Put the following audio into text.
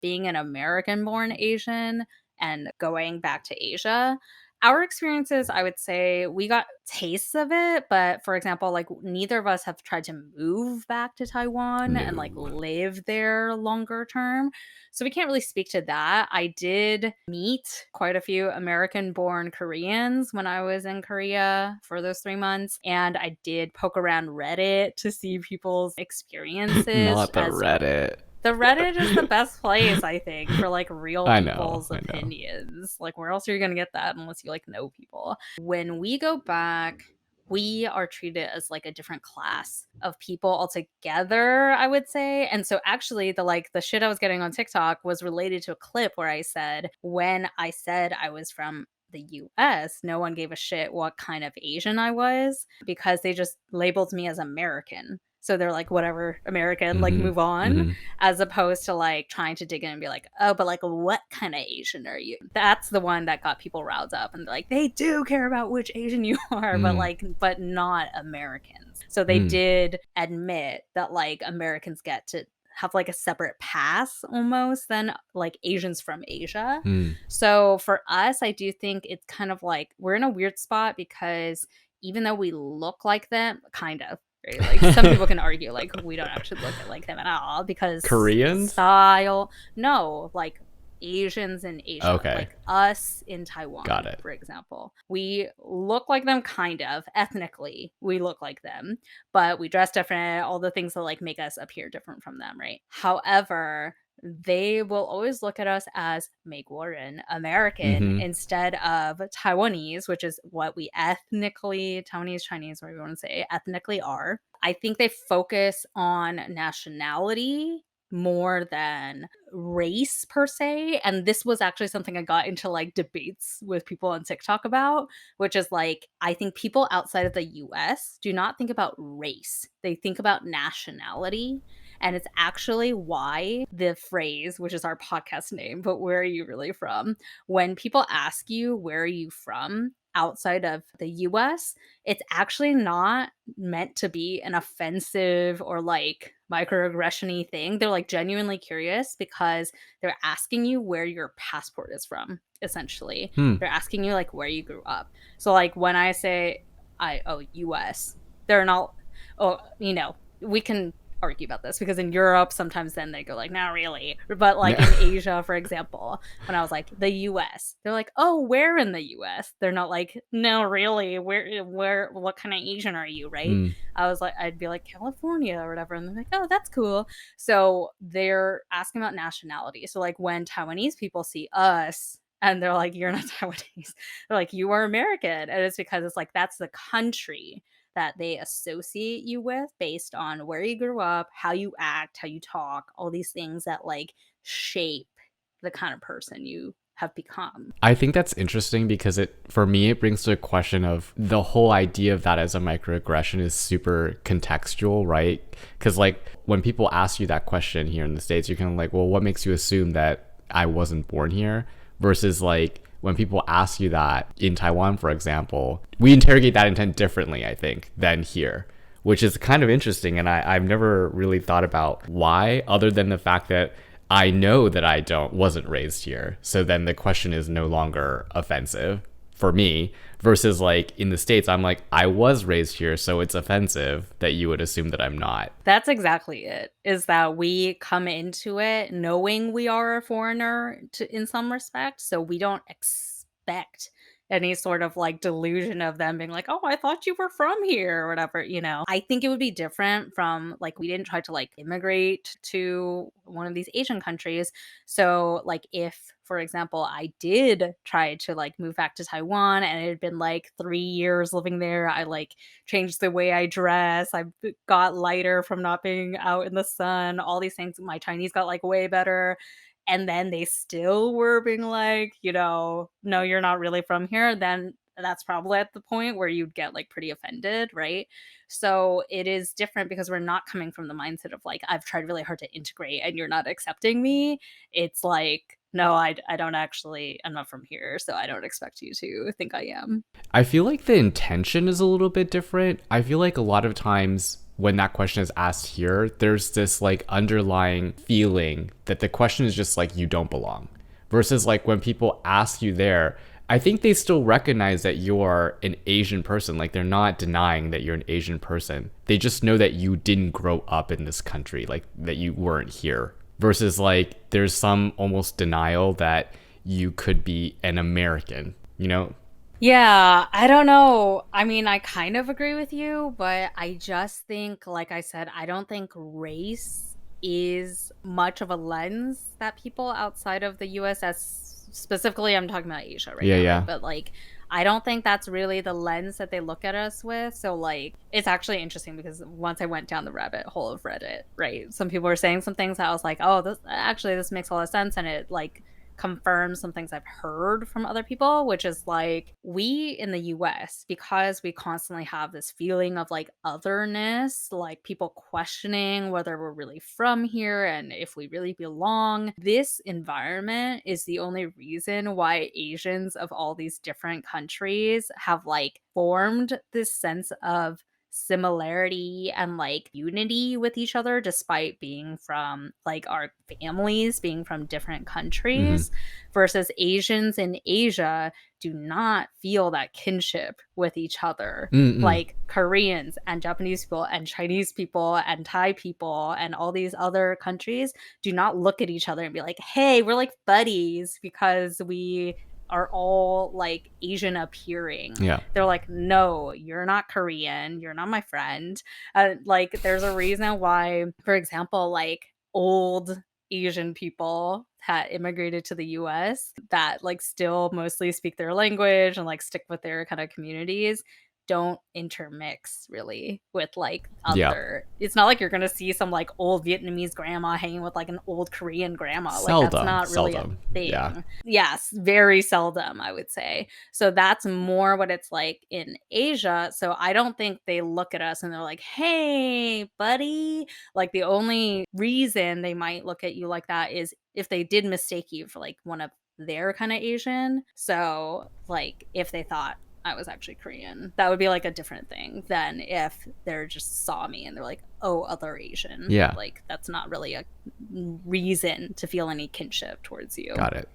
being an American-born Asian and going back to Asia, our experiences, I would say we got tastes of it, but for example, like neither of us have tried to move back to Taiwan and like No. live there longer term. So we can't really speak to that. I did meet quite a few American born Koreans when I was in Korea for those 3 months. And I did poke around Reddit to see people's experiences Not the as Reddit. the Reddit is the best place, I think, for like real I know, people's I know. opinions. Like, where else are you going to get that unless you like know people? When we go back, we are treated as like a different class of people altogether, I would say. And so actually the shit I was getting on TikTok was related to a clip where I said when I said I was from the US, no one gave a shit what kind of Asian I was because they just labeled me as American. So they're like, whatever, American, like Hmm. move on, Hmm. as opposed to like trying to dig in and be like, oh, but like, what kind of Asian are you? That's the one that got people riled up. And they're like, they do care about which Asian you are, but Mm. like, but not Americans. So they Mm. did admit that like Americans get to have like a separate pass almost than like Asians from Asia. Mm. So for us, I do think it's kind of like we're in a weird spot because even though we look like them, kind of, right? Like some people can argue like we don't actually look like them at all because Koreans? style. No, like Asians in Asia, Okay, like us in got Taiwan, it. for example. We look like them kind of ethnically. We look like them, but we dress different, all the things that like make us appear different from them, right? However, they will always look at us as 美国人, American, Hmm. instead of Taiwanese, which is what we ethnically, Taiwanese, Chinese, whatever you want to say, ethnically are. I think they focus on nationality more than race per se. And this was actually something I got into like debates with people on TikTok about, which is like, I think people outside of the US do not think about race, they think about nationality. And it's actually why the phrase, which is our podcast name, but where are you really from? When people ask you, where are you from outside of the US, it's actually not meant to be an offensive or like microaggression-y thing. They're like genuinely curious because they're asking you where your passport is from, essentially. Hmm. They're asking you like where you grew up. So like when I say US, they're not we can argue about this because in Europe sometimes then they go like not really, but like in Asia for example, when I was like the US, they're like, oh, where in the US? They're not like, no really, where what kind of Asian are you, right? Mm. I was like, I'd be like California or whatever, and they're like, oh, that's cool. So they're asking about nationality. So like when Taiwanese people see us and they're like, you're not Taiwanese, they're like, you are American. And it's because it's like that's the country that they associate you with based on where you grew up, how you act, how you talk, all these things that like shape the kind of person you have become. I think that's interesting because for me, it brings to a question of the whole idea of that as a microaggression is super contextual, right? Because like when people ask you that question here in the States, you're kind of like, well, what makes you assume that I wasn't born here? Versus like when people ask you that in Taiwan, for example, we interrogate that intent differently, I think, than here, which is kind of interesting. And I've never really thought about why, other than the fact that I know that wasn't raised here. So then the question is no longer offensive for me versus like in the States, I'm like, I was raised here. So it's offensive that you would assume that I'm not. That's exactly it. Is that we come into it knowing we are a foreigner in some respect, so we don't expect any sort of like delusion of them being like, "Oh, I thought you were from here," or whatever. I think it would be different from like we didn't try to like immigrate to one of these Asian countries. So, like if for example, I did try to like move back to Taiwan and it had been like 3 years living there, I like changed the way I dress. I got lighter from not being out in the sun, all these things. My Chinese got like way better. And then they still were being like, no, you're not really from here. Then that's probably at the point where you'd get like pretty offended, right? So it is different because we're not coming from the mindset of like, I've tried really hard to integrate and you're not accepting me. It's like, no, I don't actually, I'm not from here. So I don't expect you to think I am. I feel like the intention is a little bit different. I feel like a lot of times when that question is asked here, there's this like underlying feeling that the question is just like you don't belong. Versus like when people ask you there, I think they still recognize that you are an Asian person. Like they're not denying that you're an Asian person. They just know that you didn't grow up in this country, like that you weren't here. Versus like there's some almost denial that you could be an American, you know? Yeah, I don't know. I mean, I kind of agree with you, but I just think, like I said, I don't think race is much of a lens that people outside of the US, as specifically, I'm talking about Asia right Yeah, now, right? yeah. But like, I don't think that's really the lens that they look at us with. So, like, it's actually interesting because once I went down the rabbit hole of Reddit, right? Some people were saying some things that I was like, oh, this makes a lot of sense. And it like confirm some things I've heard from other people, which is like we in the US, because we constantly have this feeling of like otherness, like people questioning whether we're really from here and if we really belong. This environment is the only reason why Asians of all these different countries have like formed this sense of similarity and like unity with each other despite being from like our families being from different Mm-hmm. countries versus Asians in Asia do not feel that kinship with each other. Mm-mm. Like Koreans and Japanese people and Chinese people and Thai people and all these other countries do not look at each other and be like, hey, we're like buddies because we are all like Asian appearing. Yeah. They're like, no, you're not Korean. You're not my friend. Like, there's a reason why, for example, like old Asian people that immigrated to the US that like still mostly speak their language and like stick with their kind of communities don't intermix really with like Yeah. other. It's not like you're going to see some like old Vietnamese grandma hanging with like an old Korean grandma. Like that's Seldom. not really a Seldom. Yeah. thing. Yes, very seldom, I would say. So that's more what it's like in Asia. So I don't think they look at us and they're like, "Hey, buddy." Like the only reason they might look at you like that is if they did mistake you for like one of their kind of Asian. So like if they thought I was actually Korean, that would be like a different thing than if they're just saw me and they're like, "Oh, other Asian." Yeah. Like that's not really a reason to feel any kinship towards you. Got it.